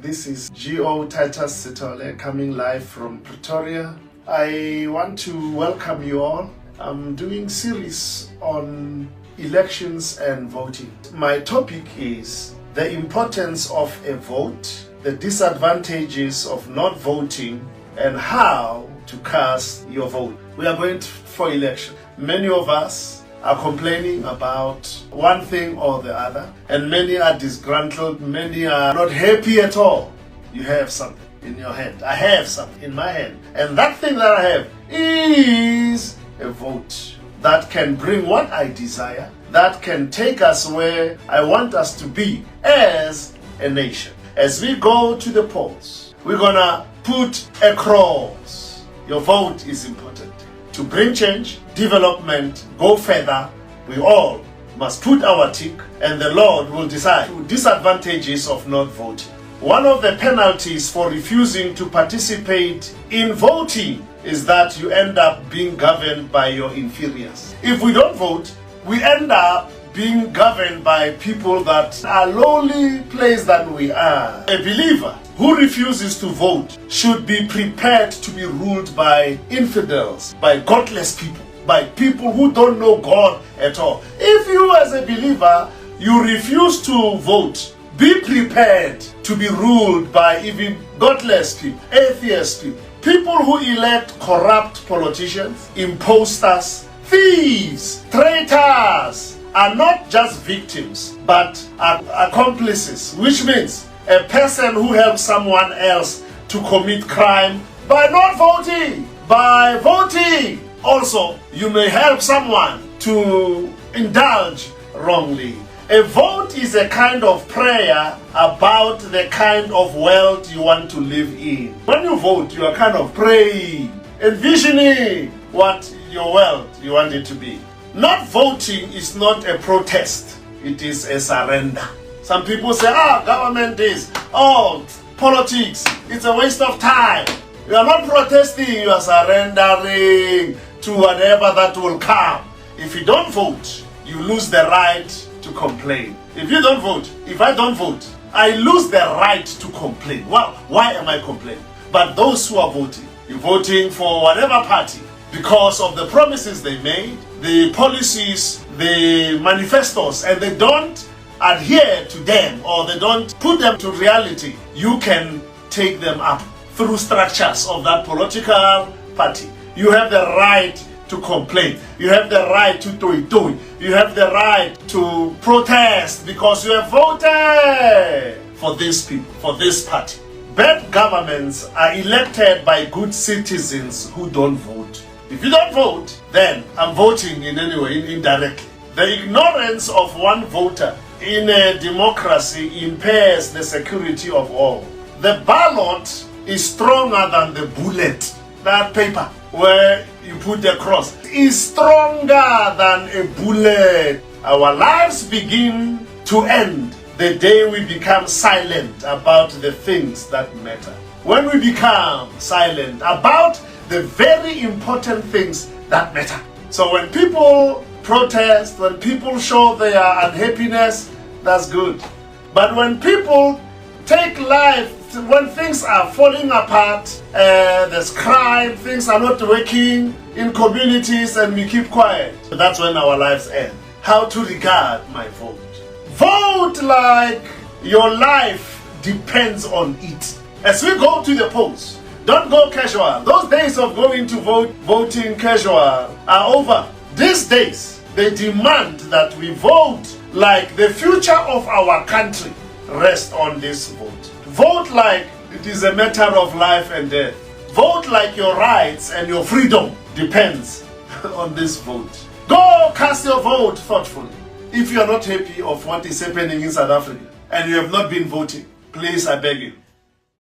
This is G.O. Titus Sithole coming live from Pretoria. I want to welcome you all. I'm doing series on elections and voting. My topic is the importance of a vote, the disadvantages of not voting, and how to cast your vote. We are going for election. Many of us are complaining about one thing or the other, and many are disgruntled, many are not happy at all. You have something in your hand. I have something in my hand, and that thing that I have is a vote that can bring what I desire, that can take us where I want us to be as a nation. As we go to the polls, we're gonna put a cross. Your vote is important. To bring change, development, go further, we all must put our tick, and the Lord will decide the disadvantages of not voting. One of the penalties for refusing to participate in voting is that you end up being governed by your inferiors. If we don't vote, we end up being governed by people that are lowly placed than we are. A believer who refuses to vote should be prepared to be ruled by infidels, by godless people, by people who don't know God at all. If you as a believer, you refuse to vote, be prepared to be ruled by even godless people, atheist people, people who elect corrupt politicians, imposters, thieves, traitors, are not just victims, but are accomplices, which means a person who helps someone else to commit crime by not voting. By voting, also, you may help someone to indulge wrongly. A vote is a kind of prayer about the kind of world you want to live in. When you vote, you are kind of praying, envisioning what your world you want it to be. Not voting is not a protest, it is a surrender. Some people say, government this, politics, it's a waste of time. You are not protesting, you are surrendering to whatever that will come. If you don't vote, you lose the right to complain. If you don't vote, if I don't vote, I lose the right to complain. Well, why am I complaining? But those who are voting, you're voting for whatever party, because of the promises they made, the policies, the manifestos, and they don't adhere to them or they don't put them to reality, you can take them up through structures of that political party. You have the right to complain. You have the right to do. You have the right to protest because you have voted for these people, for this party. Bad governments are elected by good citizens who don't vote. If you don't vote, then I'm voting in any way, indirectly. The ignorance of one voter in a democracy impairs the security of all. The ballot is stronger than the bullet. That paper where you put the cross is stronger than a bullet. Our lives begin to end the day we become silent about the things that matter. When we become silent about the very important things that matter. So when people protest, when people show their unhappiness, that's good. But when people take life, when things are falling apart, there's crime, things are not working in communities, and we keep quiet, that's when our lives end. How to regard my vote? Vote like your life depends on it. As we go to the polls, don't go casual. Those days of going to voting casual are over. These days, they demand that we vote like the future of our country rests on this vote. Vote like it is a matter of life and death. Vote like your rights and your freedom depends on this vote. Go cast your vote thoughtfully. If you are not happy of what is happening in South Africa and you have not been voting, please, I beg you,